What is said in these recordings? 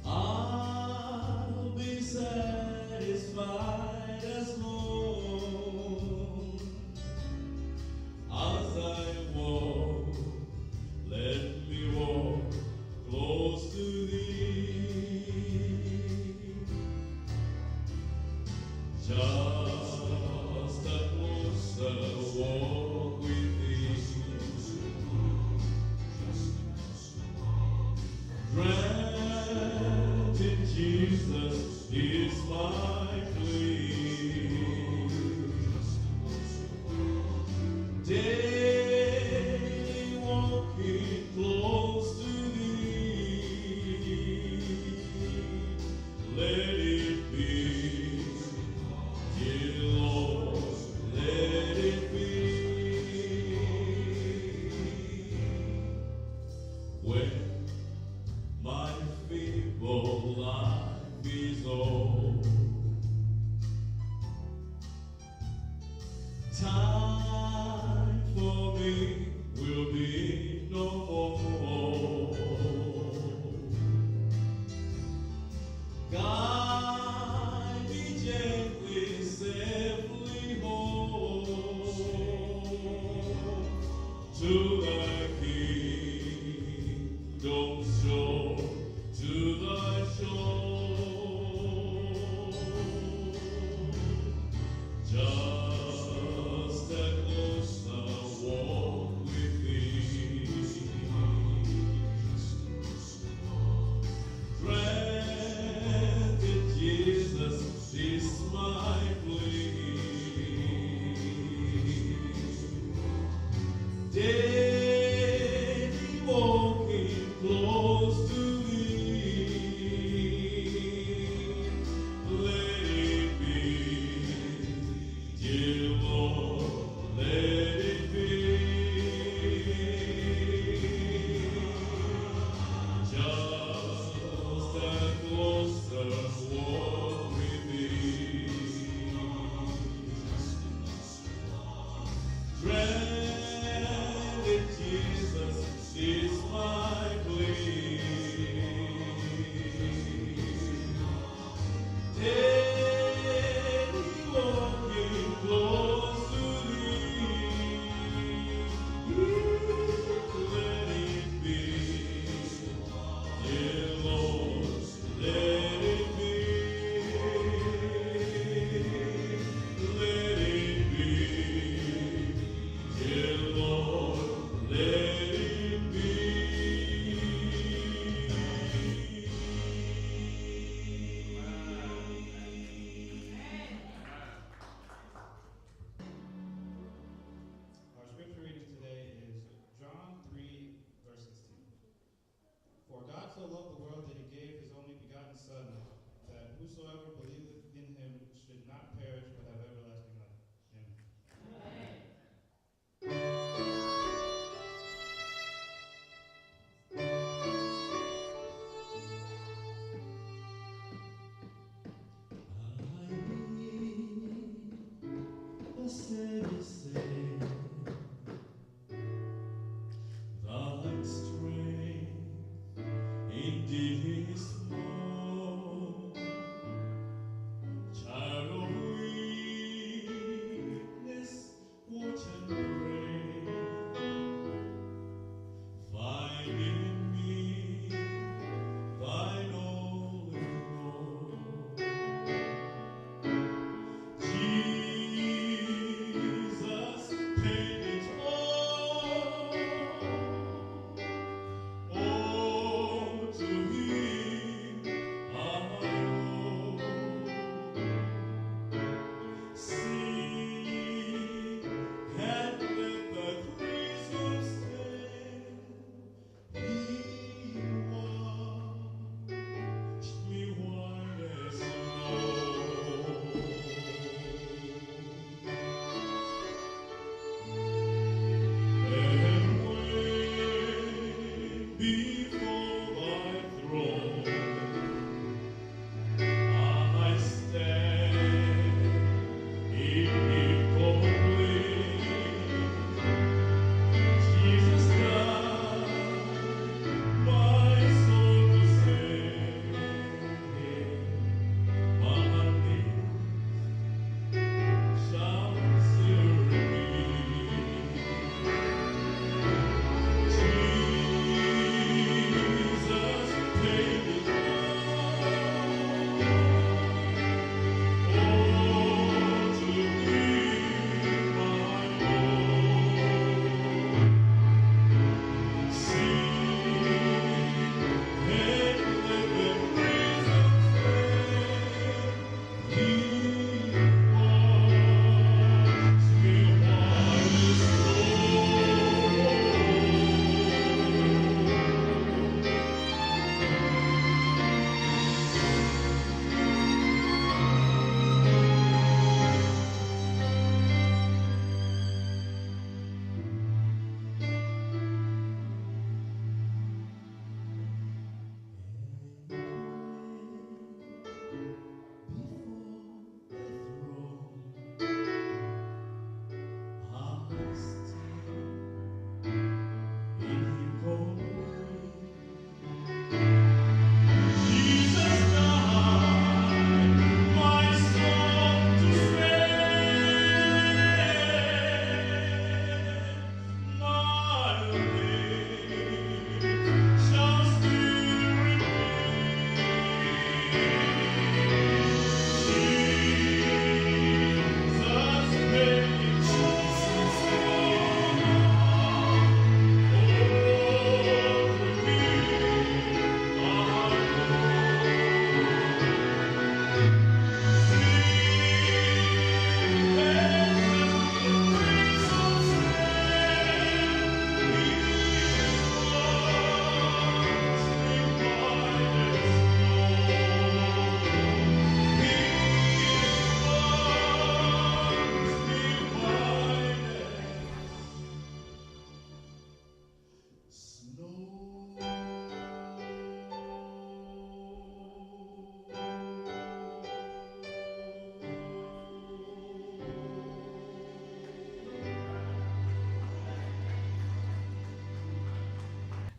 I'll be satisfied as long as I walk. Let me walk close to thee. Just a closer walk with thee. Granted, Jesus is my plea. Daily walking close to thee. Let it be, dear Lord, let it be. When my feeble life is old, time for me will be no more. Guide me gently, safely home to thy kingdom's shore, to thy shore. Just a closer walk with thee. Granted, Jesus is my plea. Daily walking close to thee. Let it be, dear Lord, let it be. Just a closer walk with thee. Granted, Jesus is my plea. Daily walking close to thee. Let it be, dear Lord, let it be. Let it be, dear Lord, let it be. Our scripture reading today is John 3, verse 16. For God so loved the world that he gave his only begotten Son, that whosoever believeth in him should not perish but have everlasting life. Amen. The steady say, thy strength indeed is small. Child of weakness, watch and pray. Find in me thine all in all. Jesus paid it all. Oh, to him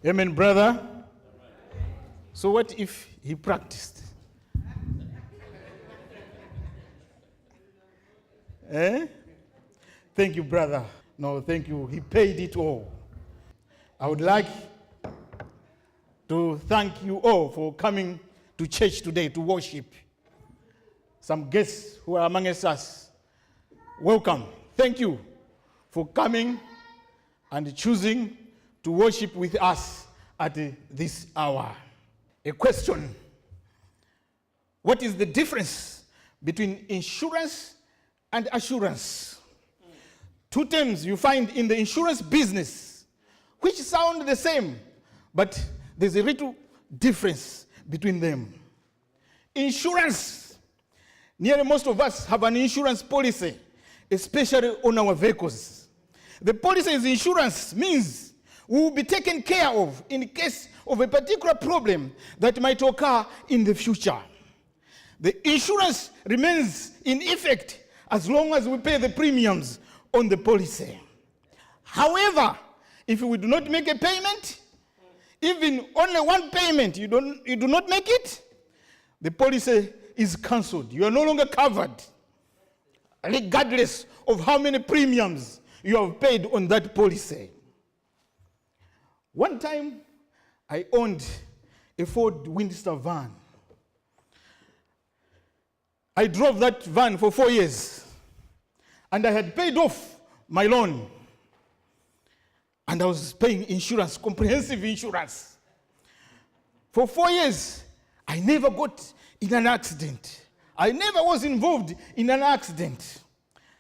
Amen, brother. So what if he practiced? Eh? Thank you, brother. No, thank you. He paid it all. I would like to thank you all for coming to church today to worship. Some guests who are amongst us, welcome. Thank you for coming and choosing to worship with us at this hour. A question: what is the difference between insurance and assurance? Two terms you find in the insurance business which sound the same, but there's a little difference between them. Insurance. Nearly most of us have an insurance policy, especially on our vehicles. The policy's insurance means we will be taken care of in case of a particular problem that might occur in the future. The insurance remains in effect as long as we pay the premiums on the policy. However, if we do not make a payment, even only one payment, you do not make it, the policy is cancelled. You are no longer covered, regardless of how many premiums you have paid on that policy. One time, I owned a Ford Windsor van. I drove that van for 4 years, and I had paid off my loan. And I was paying insurance, comprehensive insurance. For 4 years, I never got in an accident. I never was involved in an accident.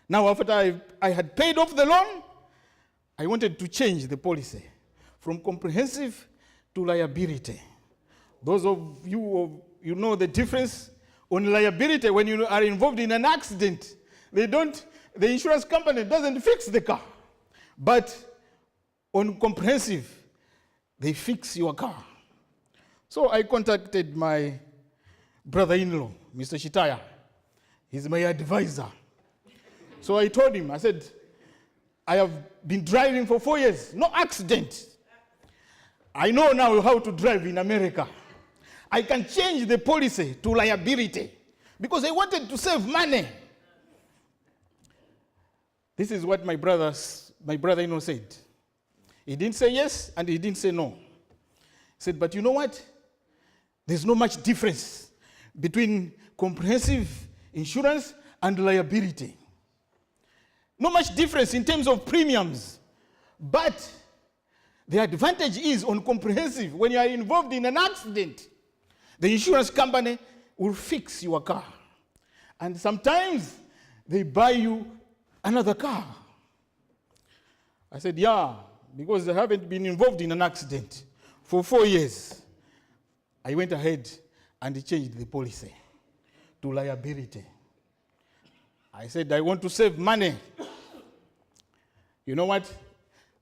Now, after I had paid off the loan, I wanted to change the policy from comprehensive to liability. Those of you who know the difference on liability, when you are involved in an accident, the insurance company doesn't fix the car. But on comprehensive, they fix your car. So I contacted my brother-in-law, Mr. Shitaya. He's my advisor. So I told him, I said, I have been driving for 4 years, no accident. I know now how to drive in America. I can change the policy to liability because I wanted to save money. This is what my brother-in-law said. He didn't say yes and he didn't say no. He said, but you know what? There's no much difference between comprehensive insurance and liability. No much difference in terms of premiums. But the advantage is on comprehensive, when you are involved in an accident, the insurance company will fix your car. And sometimes they buy you another car. I said, yeah, because I haven't been involved in an accident for 4 years. I went ahead and changed the policy to liability. I said, I want to save money. You know what?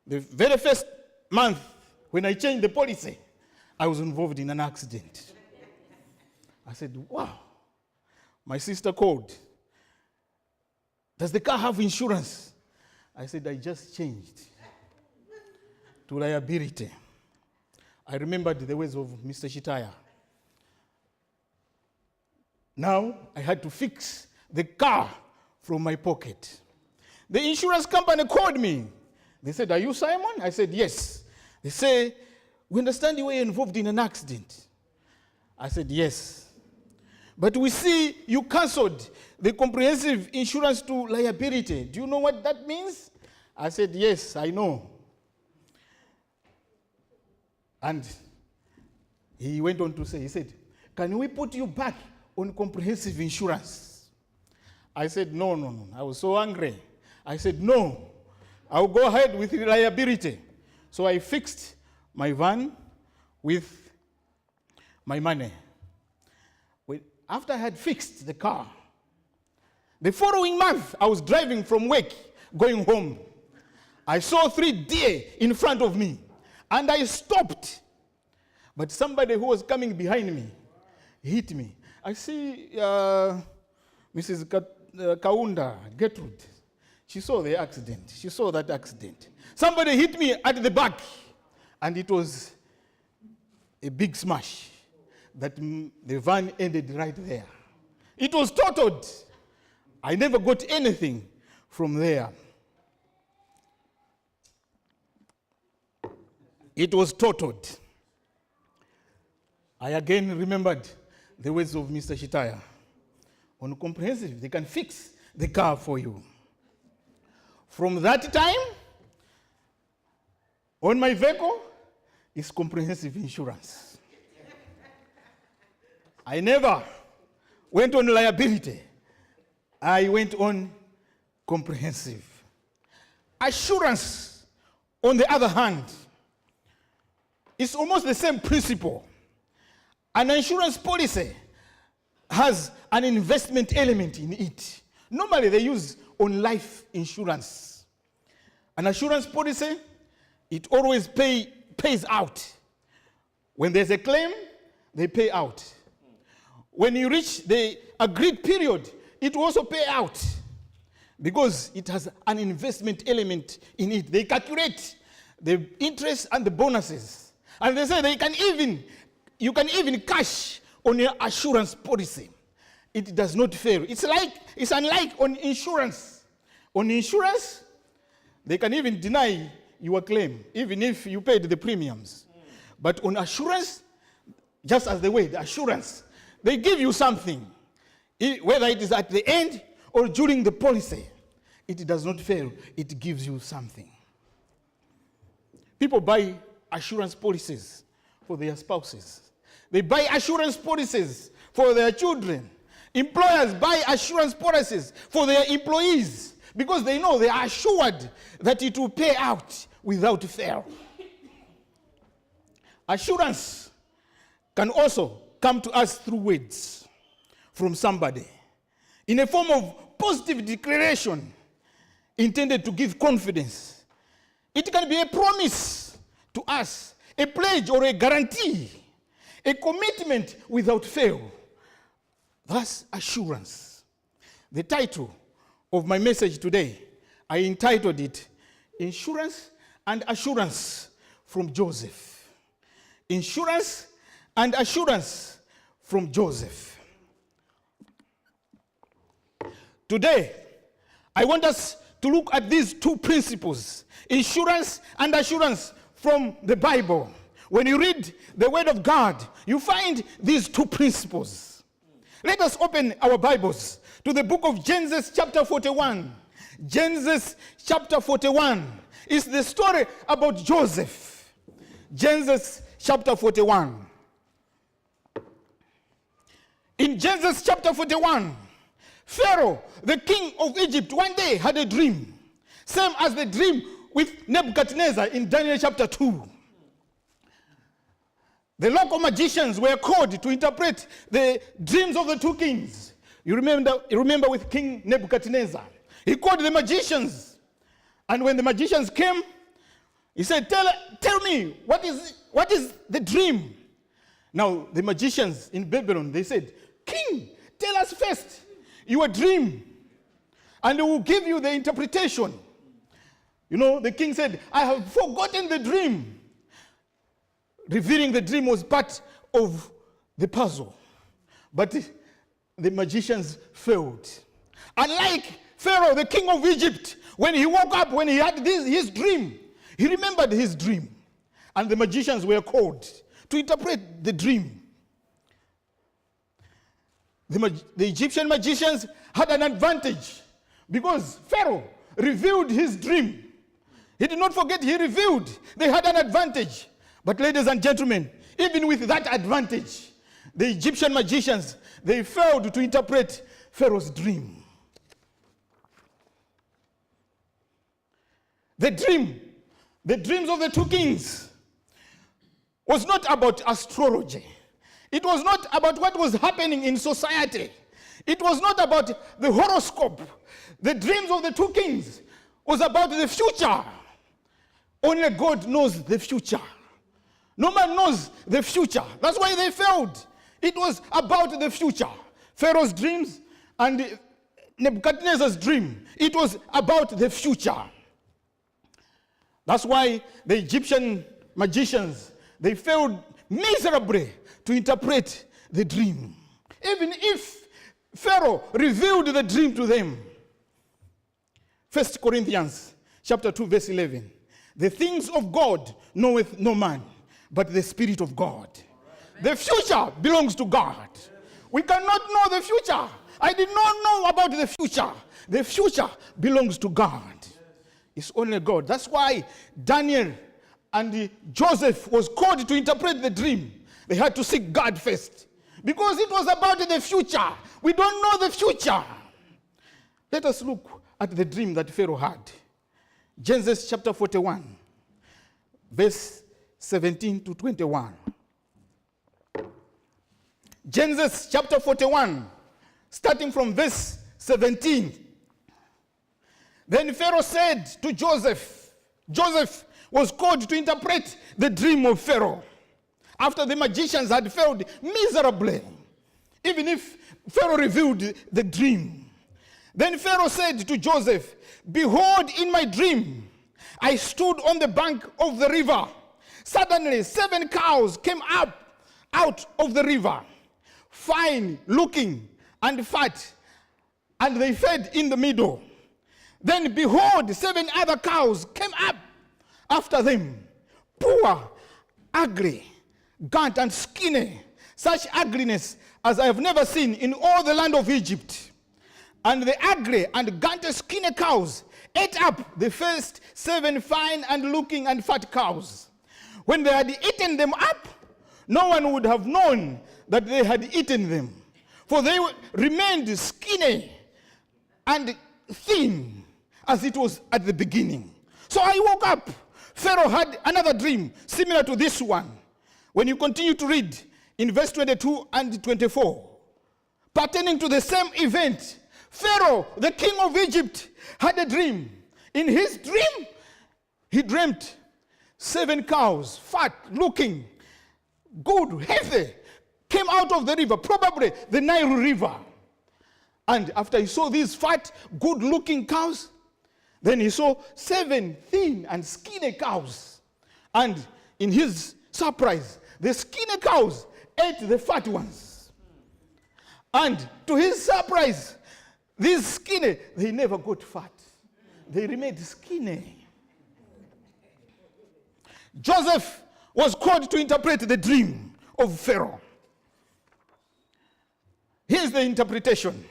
The very first month when I changed the policy, I was involved in an accident. I said, wow. My sister called. Does the car have insurance? I said, I just changed to liability. I remembered the words of Mr. Shitaya. Now I had to fix the car from my pocket. The insurance company called me. They said, are you Simon? I said, yes. They say, we understand you were involved in an accident. I said, yes. But we see you canceled the comprehensive insurance to liability. Do you know what that means? I said, yes, I know. And he went on to say, he said, can we put you back on comprehensive insurance? I said, no. I was so angry. I said, no, I'll go ahead with liability. So I fixed my van with my money. After I had fixed the car, the following month, I was driving from work, going home. I saw 3 deer in front of me, and I stopped. But somebody who was coming behind me hit me. I see Mrs. Kaunda, Gertrude. She saw the accident. She saw that accident. Somebody hit me at the back, and it was a big smash that the van ended right there. It was totaled. I never got anything from there. It was totaled. I again remembered the words of Mr. Shitaya. On comprehensive, they can fix the car for you. From that time, on my vehicle is comprehensive insurance. I never went on liability. I went on comprehensive. Assurance, on the other hand, is almost the same principle. An insurance policy has an investment element in it. Normally they use on life insurance. An assurance policy, it always pays out. When there's a claim, they pay out. When you reach the agreed period, it will also pay out because it has an investment element in it. They calculate the interest and the bonuses. And they say you can even cash on your assurance policy. It does not fail. It's unlike on insurance. On insurance, they can even deny your claim, even if you paid the premiums. But on assurance, just as the word assurance, they give you something. Whether it is at the end or during the policy, it does not fail. It gives you something. People buy assurance policies for their spouses. They buy assurance policies for their children. Employers buy assurance policies for their employees because they know they are assured that it will pay out without fail. Assurance can also come to us through words from somebody in a form of positive declaration intended to give confidence. It can be a promise to us, a pledge or a guarantee, a commitment without fail. That's assurance. The title of my message today, I entitled it, Insurance and Assurance from Joseph. Insurance and Assurance from Joseph. Today, I want us to look at these two principles, insurance and assurance from the Bible. When you read the Word of God, you find these two principles. Let us open our Bibles to the book of Genesis chapter 41. Genesis chapter 41 is the story about Joseph. Genesis chapter 41. In Genesis chapter 41, Pharaoh, the king of Egypt, one day had a dream. Same as the dream with Nebuchadnezzar in Daniel chapter 2. The local magicians were called to interpret the dreams of the two kings. You remember with King Nebuchadnezzar. He called the magicians. And when the magicians came, he said, tell me, what is the dream? Now, the magicians in Babylon, they said, King, tell us first your dream, and we will give you the interpretation. You know, the king said, I have forgotten the dream. Revealing the dream was part of the puzzle. But the magicians failed. Unlike Pharaoh, the king of Egypt, when he woke up, when he had his dream, he remembered his dream. And the magicians were called to interpret the dream. The Egyptian magicians had an advantage because Pharaoh revealed his dream. He did not forget, he revealed. They had an advantage. But ladies and gentlemen, even with that advantage, the Egyptian magicians, they failed to interpret Pharaoh's dream. The dreams of the two kings was not about astrology. It was not about what was happening in society. It was not about the horoscope. The dreams of the two kings was about the future. Only God knows the future. No man knows the future. That's why they failed. It was about the future. Pharaoh's dreams and Nebuchadnezzar's dream. It was about the future. That's why the Egyptian magicians, they failed miserably to interpret the dream. Even if Pharaoh revealed the dream to them. 1 Corinthians chapter 2, verse 11. The things of God knoweth no man, but the Spirit of God. The future belongs to God. We cannot know the future. I did not know about the future. The future belongs to God. It's only God. That's why Daniel and Joseph was called to interpret the dream. They had to seek God first. Because it was about the future. We don't know the future. Let us look at the dream that Pharaoh had. Genesis chapter 41, verse 17 to 21. Genesis chapter 41, starting from verse 17. Then Pharaoh said to Joseph, Joseph was called to interpret the dream of Pharaoh. After the magicians had failed miserably, even if Pharaoh revealed the dream. Then Pharaoh said to Joseph, behold, in my dream, I stood on the bank of the river. Suddenly, 7 cows came up out of the river, fine looking and fat, and they fed in the middle. Then behold, 7 other cows came up after them, poor, ugly, gaunt and skinny, such ugliness as I have never seen in all the land of Egypt. And the ugly and gaunt skinny cows ate up the first 7 fine and looking and fat cows. When they had eaten them up, no one would have known that they had eaten them, for they remained skinny and thin as it was at the beginning. So I woke up. Pharaoh had another dream similar to this one. When you continue to read in verse 22 and 24, pertaining to the same event, Pharaoh, the king of Egypt, had a dream. In his dream, he dreamt 7 cows, fat looking, good, healthy, came out of the river, probably the Nile River. And after he saw these fat, good looking cows, then he saw 7 thin and skinny cows. And in his surprise, the skinny cows ate the fat ones. And to his surprise, these skinny, they never got fat. They remained skinny. Joseph was called to interpret the dream of Pharaoh. Here's the interpretation.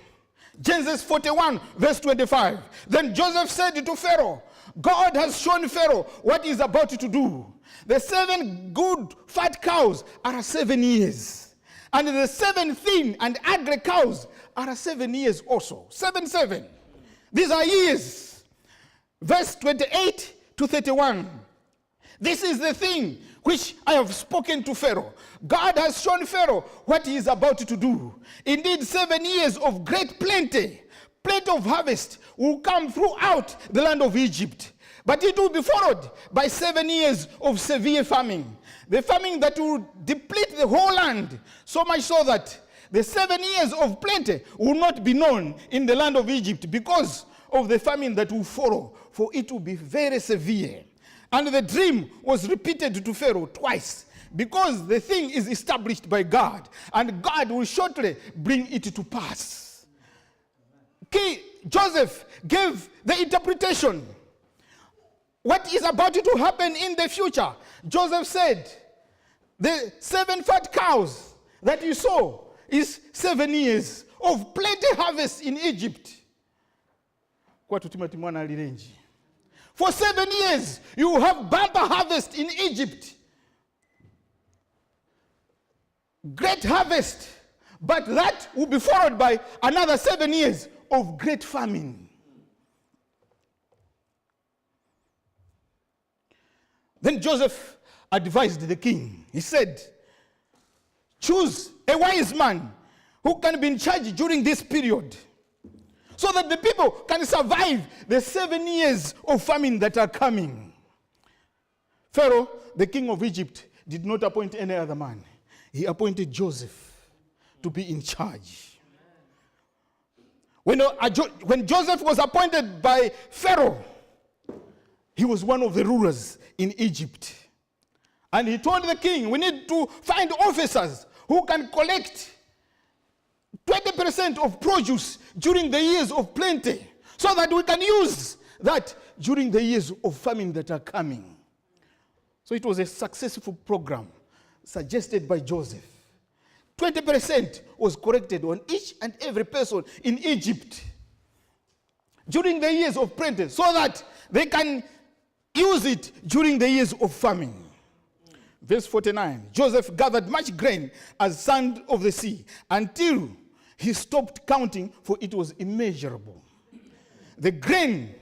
Genesis 41, verse 25. Then Joseph said to Pharaoh, God has shown Pharaoh what he is about to do. The 7 good fat cows are 7 years. And the 7 thin and ugly cows are 7 years also. 7, 7. These are years. Verse 28 to 31. This is the thing which I have spoken to Pharaoh. God has shown Pharaoh what he is about to do. Indeed, 7 years of great plenty of harvest will come throughout the land of Egypt. But it will be followed by 7 years of severe famine. The famine that will deplete the whole land, so much so that the 7 years of plenty will not be known in the land of Egypt because of the famine that will follow, for it will be very severe. And the dream was repeated to Pharaoh twice, because the thing is established by God, and God will shortly bring it to pass. Joseph gave the interpretation. What is about to happen in the future? Joseph said, the 7 fat cows that you saw is 7 years of plenty harvest in Egypt. For 7 years, you will have bumper harvest in Egypt. Great harvest. But that will be followed by another 7 years of great famine. Then Joseph advised the king. He said, choose a wise man who can be in charge during this period, so that the people can survive the 7 years of famine that are coming. Pharaoh, the king of Egypt, did not appoint any other man. He appointed Joseph to be in charge. When Joseph was appointed by Pharaoh, he was one of the rulers in Egypt. And he told the king, we need to find officers who can collect 20% of produce during the years of plenty, so that we can use that during the years of famine that are coming. So it was a successful program suggested by Joseph. 20% was collected on each and every person in Egypt during the years of plenty, so that they can use it during the years of famine. Verse 49, Joseph gathered much grain as sand of the sea until he stopped counting, for it was immeasurable. The grain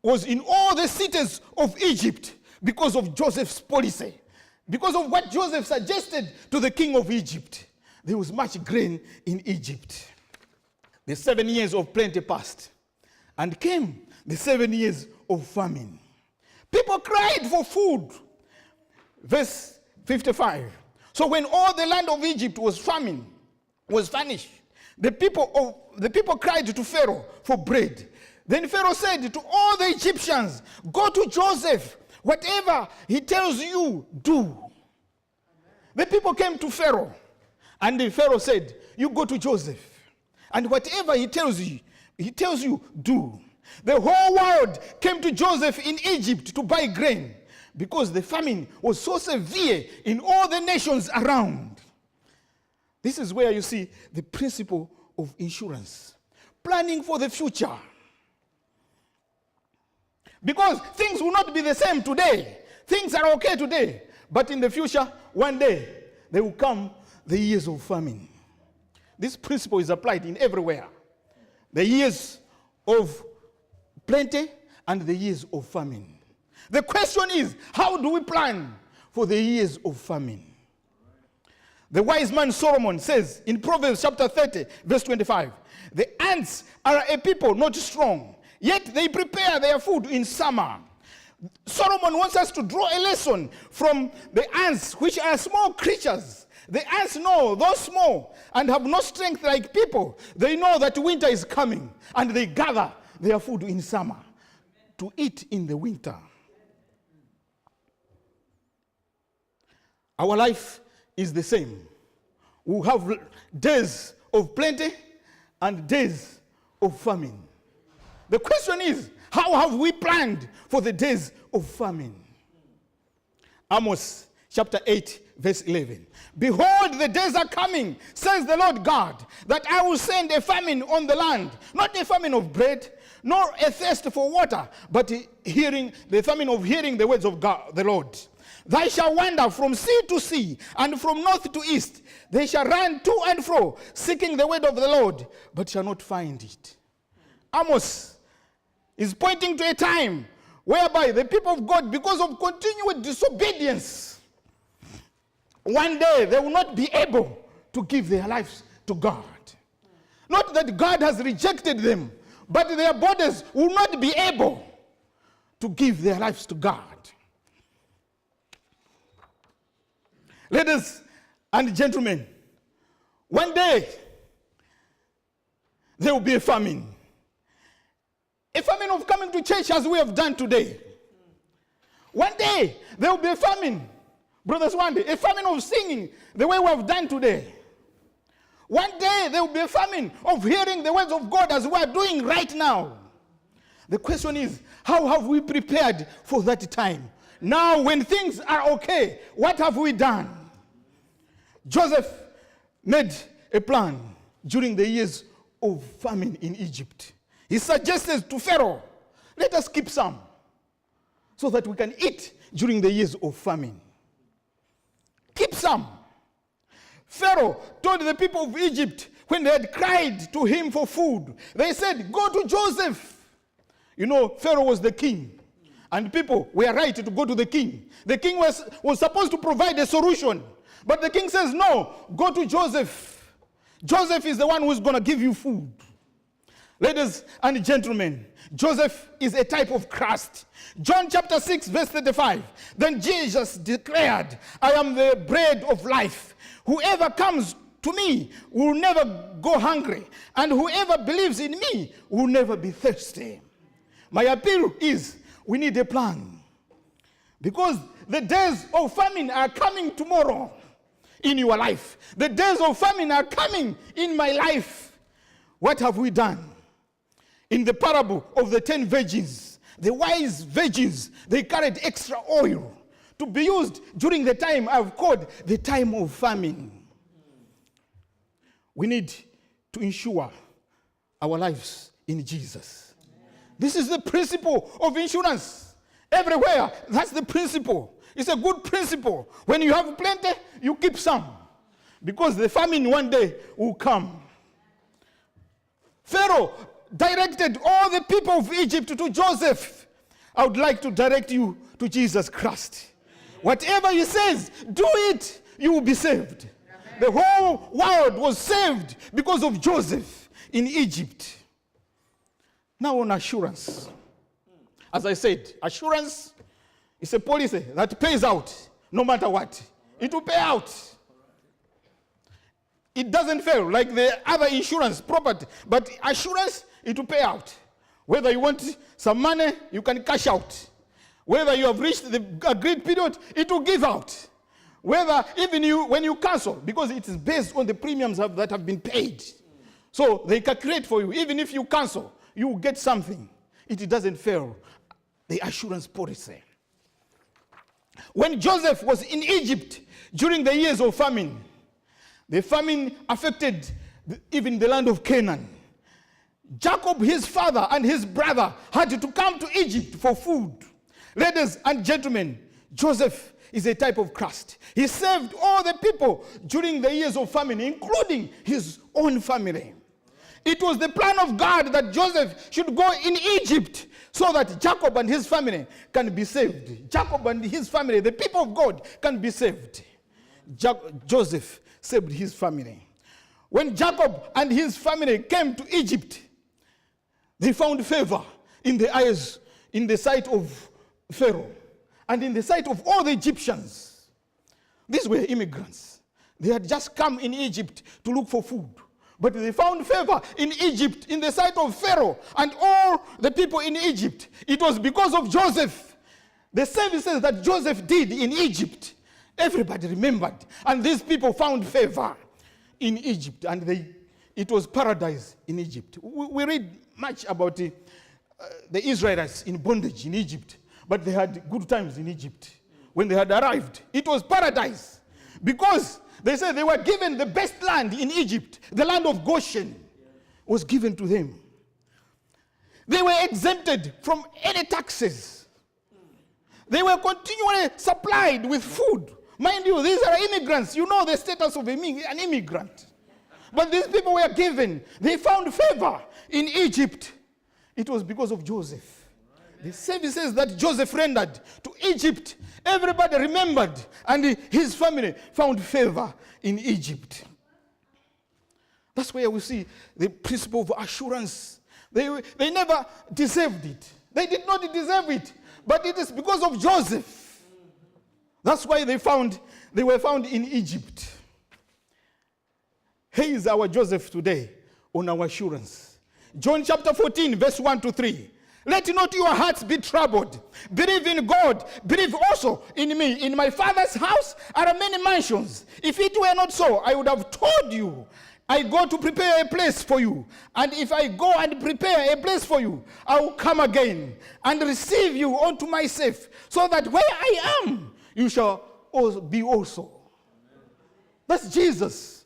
was in all the cities of Egypt because of Joseph's policy. Because of what Joseph suggested to the king of Egypt, there was much grain in Egypt. The 7 years of plenty passed, and came the 7 years of famine. People cried for food. Verse 55. So when all the land of Egypt was famished, the people cried to Pharaoh for bread. Then Pharaoh said to all the Egyptians, go to Joseph. Whatever he tells you, do. The people came to Pharaoh, and the Pharaoh said, you go to Joseph, and whatever he tells you, do. The whole world came to Joseph in Egypt to buy grain, because the famine was so severe in all the nations around. This is where you see the principle of insurance. Planning for the future. Because things will not be the same today. Things are okay today. But in the future, one day, there will come the years of famine. This principle is applied in everywhere. The years of plenty and the years of famine. The question is, how do we plan for the years of famine? The wise man Solomon says in Proverbs chapter 30, verse 25, the ants are a people not strong, yet they prepare their food in summer. Solomon wants us to draw a lesson from the ants, which are small creatures. The ants know, though small and have no strength like people, they know that winter is coming, and they gather their food in summer to eat in the winter. Our life is the same. We have days of plenty and days of famine. The question is, how have we planned for the days of famine? Amos chapter 8, verse 11. Behold, the days are coming, says the Lord God, that I will send a famine on the land, not a famine of bread, nor a thirst for water, but the famine of hearing the words of God, the Lord. They shall wander from sea to sea, and from north to east. They shall run to and fro, seeking the word of the Lord, but shall not find it. Amos is pointing to a time whereby the people of God, because of continued disobedience, one day they will not be able to give their lives to God. Not that God has rejected them, but their bodies will not be able to give their lives to God. Ladies and gentlemen, one day there will be a famine. A famine of coming to church as we have done today. One day there will be a famine, brothers, one day, a famine of singing the way we have done today. One day there will be a famine of hearing the words of God as we are doing right now. The question is, how have we prepared for that time? Now when things are okay, what have we done? Joseph made a plan during the years of famine in Egypt. He suggested to Pharaoh, let us keep some so that we can eat during the years of famine. Keep some. Pharaoh told the people of Egypt when they had cried to him for food, they said, go to Joseph. You know, Pharaoh was the king, and people were right to go to the king. The king was supposed to provide a solution. But the king says, no, go to Joseph. Joseph is the one who's going to give you food. Ladies and gentlemen, Joseph is a type of Christ. John chapter 6, verse 35. Then Jesus declared, I am the bread of life. Whoever comes to me will never go hungry, and whoever believes in me will never be thirsty. My appeal is, we need a plan. Because the days of famine are coming tomorrow in your life. The days of famine are coming in my life. What have we done? In the parable of the 10 virgins, the wise virgins, they carried extra oil to be used during the time I've called the time of famine. We need to ensure our lives in Jesus. This is the principle of insurance. Everywhere, that's the principle. It's a good principle. When you have plenty, you keep some. Because the famine one day will come. Pharaoh directed all the people of Egypt to Joseph. I would like to direct you to Jesus Christ. Whatever he says, do it, you will be saved. The whole world was saved because of Joseph in Egypt. Now on assurance. As I said, assurance is a policy that pays out no matter what. It will pay out. It doesn't fail like the other insurance property, but assurance, it will pay out. Whether you want some money, you can cash out. Whether you have reached the agreed period, it will give out. Whether even when you cancel, because it is based on the premiums that have been paid. So they calculate for you. Even if you cancel, you will get something. It doesn't fail. The assurance policy. When Joseph was in Egypt during the years of famine, the famine affected even the land of Canaan. Jacob, his father, and his brother had to come to Egypt for food. Ladies and gentlemen, Joseph is a type of Christ. He saved all the people during the years of famine, including his own family. It was the plan of God that Joseph should go in Egypt so that Jacob and his family can be saved. Jacob and his family, the people of God, can be saved. Joseph saved his family. When Jacob and his family came to Egypt, they found favor in the eyes, in the sight of Pharaoh, and in the sight of all the Egyptians. These were immigrants. They had just come in Egypt to look for food. But they found favor in Egypt, in the sight of Pharaoh and all the people in Egypt. It was because of Joseph. The services that Joseph did in Egypt, everybody remembered. And these people found favor in Egypt. And it was paradise in Egypt. We read much about the Israelites in bondage in Egypt. But they had good times in Egypt. When they had arrived, it was paradise. Because they said they were given the best land in Egypt. The land of Goshen was given to them. They were exempted from any taxes. They were continually supplied with food. Mind you, these are immigrants. You know the status of an immigrant. But these people were given. They found favor in Egypt. It was because of Joseph. The services that Joseph rendered to Egypt, everybody remembered, and his family found favor in Egypt. That's where we see the principle of assurance. They never deserved it. They did not deserve it, but it is because of Joseph. That's why they were found in Egypt. Here is our Joseph today on our assurance. John chapter 14, verse 1 to 3. Let not your hearts be troubled. Believe in God. Believe also in me. In my Father's house are many mansions. If it were not so, I would have told you. I go to prepare a place for you. And if I go and prepare a place for you, I will come again and receive you unto myself, so that where I am, you shall also be also. That's Jesus.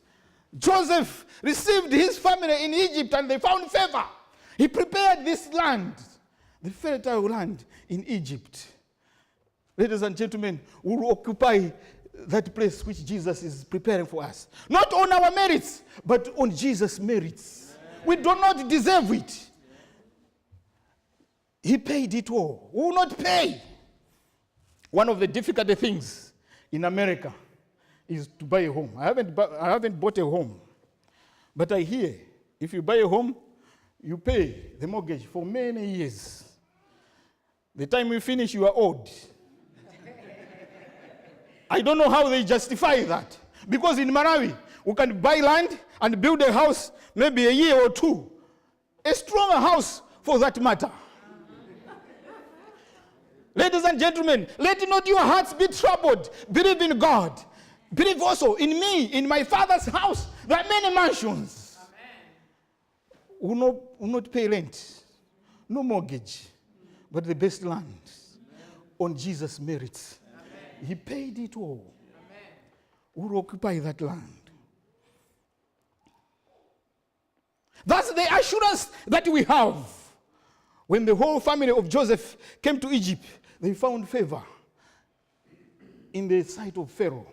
Joseph received his family in Egypt and they found favor. He prepared this land, the fertile land in Egypt. Ladies and gentlemen, we will occupy that place which Jesus is preparing for us. Not on our merits, but on Jesus' merits. We do not deserve it. He paid it all. We will not pay. One of the difficult things in America is to buy a home. I haven't bought a home. But I hear if you buy a home, you pay the mortgage for many years. The time you finish, you are owed. I don't know how they justify that. Because in Malawi, we can buy land and build a house maybe a year or two. A stronger house for that matter. Ladies and gentlemen, let not your hearts be troubled. Believe in God. Believe also in me. In my Father's house there are many mansions. Will not pay rent, no mortgage, but the best land on Jesus' merits. He paid it all. Who will occupy that land? That's the assurance that we have. When the whole family of Joseph came to Egypt, they found favor in the sight of Pharaoh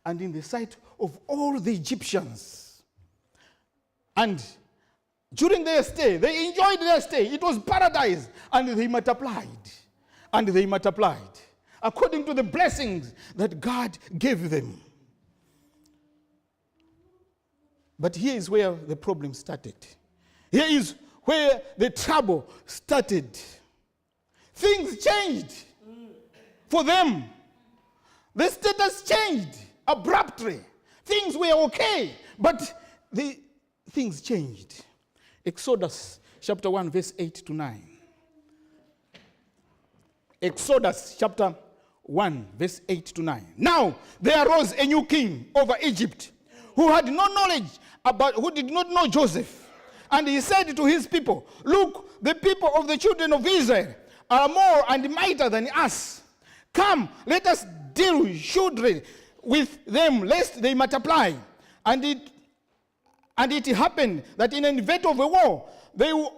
and in the sight of all the Egyptians. And during their stay, they enjoyed their stay. It was paradise. And they multiplied. And they multiplied according to the blessings that God gave them. But here is where the problem started. Here is where the trouble started. Things changed for them. The status changed abruptly. Things were okay, but the things changed. Exodus chapter 1, verse 8 to 9. Exodus chapter 1, verse 8 to 9. Now there arose a new king over Egypt who had no knowledge about, who did not know Joseph. And he said to his people, look, the people of the children of Israel are more and mightier than us. Come, let us deal shrewdly with them, lest they multiply. And it happened that in an event of a war, they will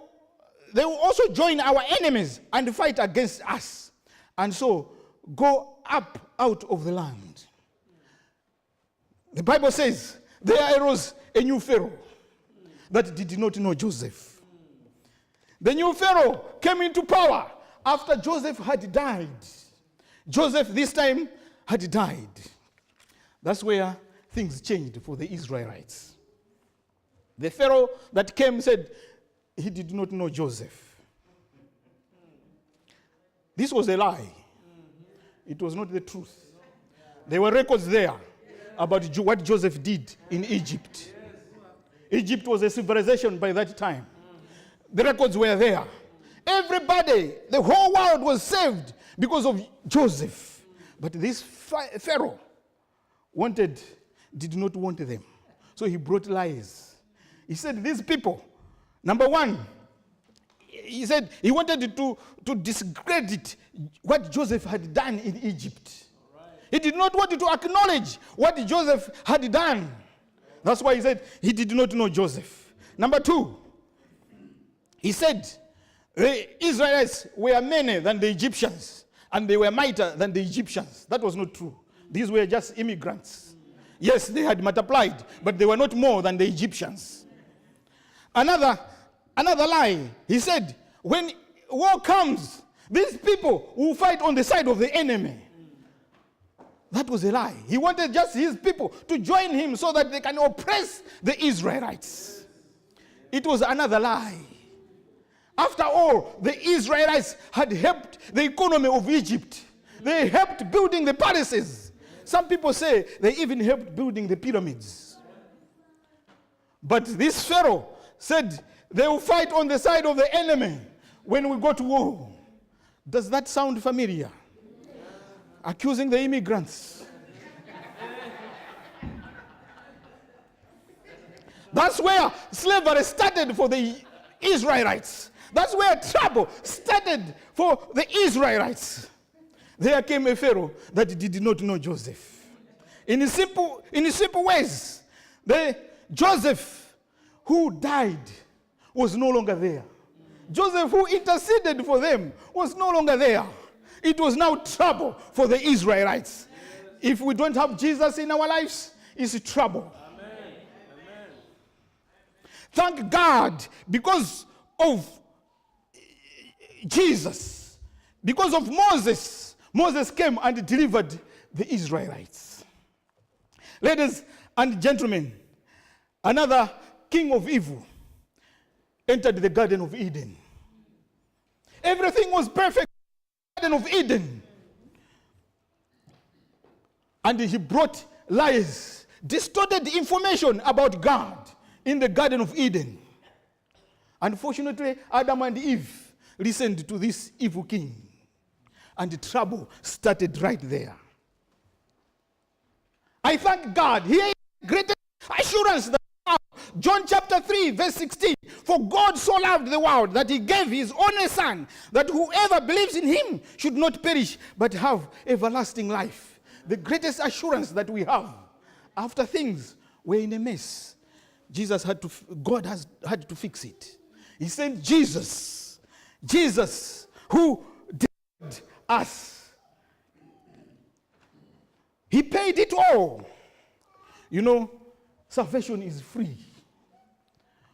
also join our enemies and fight against us. And so go up out of the land. The Bible says there arose a new Pharaoh that did not know Joseph. The new Pharaoh came into power after Joseph had died. Joseph this time had died. That's where things changed for the Israelites. The Pharaoh that came said he did not know Joseph. This was a lie. It was not the truth. There were records there about what Joseph did in Egypt. Egypt was a civilization by that time. The records were there. Everybody, the whole world was saved because of Joseph. But this Pharaoh did not want them. So he brought lies. He said, these people, number one, he said he wanted to discredit what Joseph had done in Egypt. He did not want to acknowledge what Joseph had done. That's why he said he did not know Joseph. Number two, he said the Israelites were many than the Egyptians, and they were mightier than the Egyptians. That was not true. These were just immigrants. Yes, they had multiplied, but they were not more than the Egyptians. Another lie, he said, when war comes, these people will fight on the side of the enemy. That was a lie. He wanted just his people to join him so that they can oppress the Israelites. It was another lie. After all, the Israelites had helped the economy of Egypt. They helped building the palaces. Some people say they even helped building the pyramids. But this Pharaoh said they will fight on the side of the enemy when we go to war. Does that sound familiar? Accusing the immigrants. That's where slavery started for the Israelites. That's where trouble started for the Israelites. There came a Pharaoh that did not know Joseph. In simple ways, Joseph who died was no longer there. Joseph who interceded for them was no longer there. It was now trouble for the Israelites. If we don't have Jesus in our lives, it's trouble. Amen. Thank God, because of Jesus, because of Moses came and delivered the Israelites. Ladies and gentlemen, another king of evil entered the Garden of Eden. Everything was perfect. Garden of Eden. And he brought lies, distorted information about God in the Garden of Eden. Unfortunately, Adam and Eve listened to this evil king. and trouble started right there. I thank God. Here is the greatest assurance that we have. John chapter 3, verse 16. For God so loved the world that he gave his only Son, that whoever believes in him should not perish, but have everlasting life. The greatest assurance that we have. After things were in a mess, God had to fix it. He sent Jesus who did us. He paid it all. You know, salvation is free.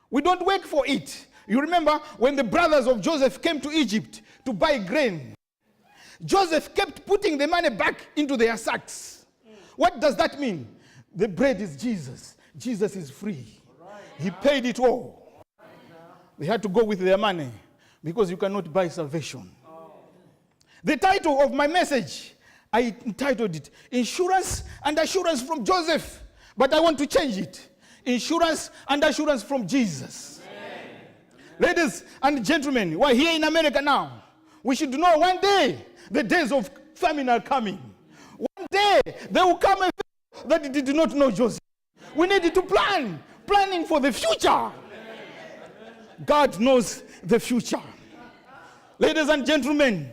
We don't work for it. You remember when the brothers of Joseph came to Egypt to buy grain? Joseph kept putting the money back into their sacks. What does that mean? The bread is Jesus. Jesus is free. He paid it all. They had to go with their money because you cannot buy salvation. The title of my message, I entitled it, Insurance and Assurance from Joseph. But I want to change it. Insurance and Assurance from Jesus. Amen. Ladies and gentlemen, we're here in America now. We should know one day the days of famine are coming. One day there will come a that did not know Joseph. We need to planning for the future. God knows the future. Ladies and gentlemen,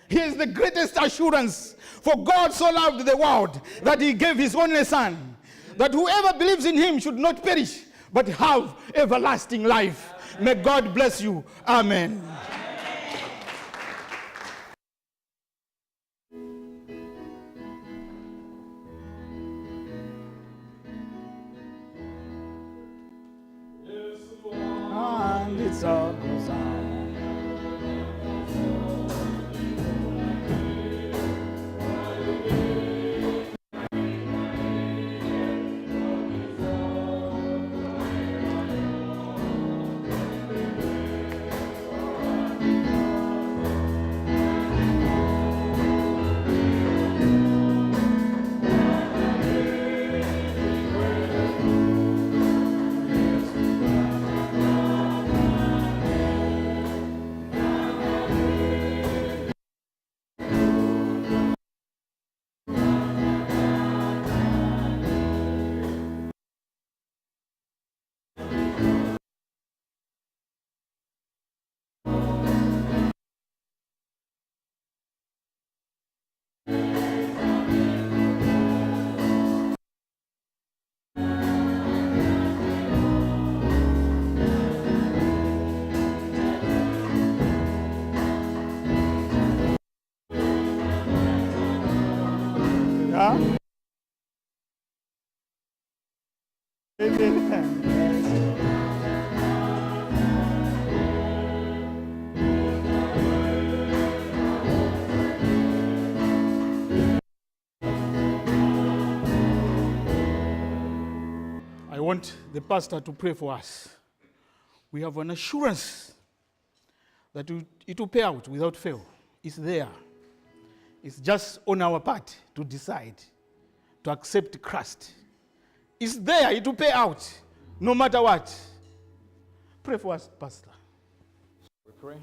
here's the greatest assurance. For God so loved the world that he gave his only Son, that whoever believes in him should not perish, but have everlasting life. May God bless you. Amen. And it's all goes on. I want the pastor to pray for us. We have an assurance that it will pay out without fail. It's there. It's just on our part to decide to accept Christ. It's there. It will pay out no matter what. Pray for us, pastor. We pray.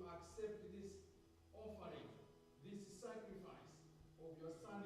Accept this offering, this sacrifice of your Son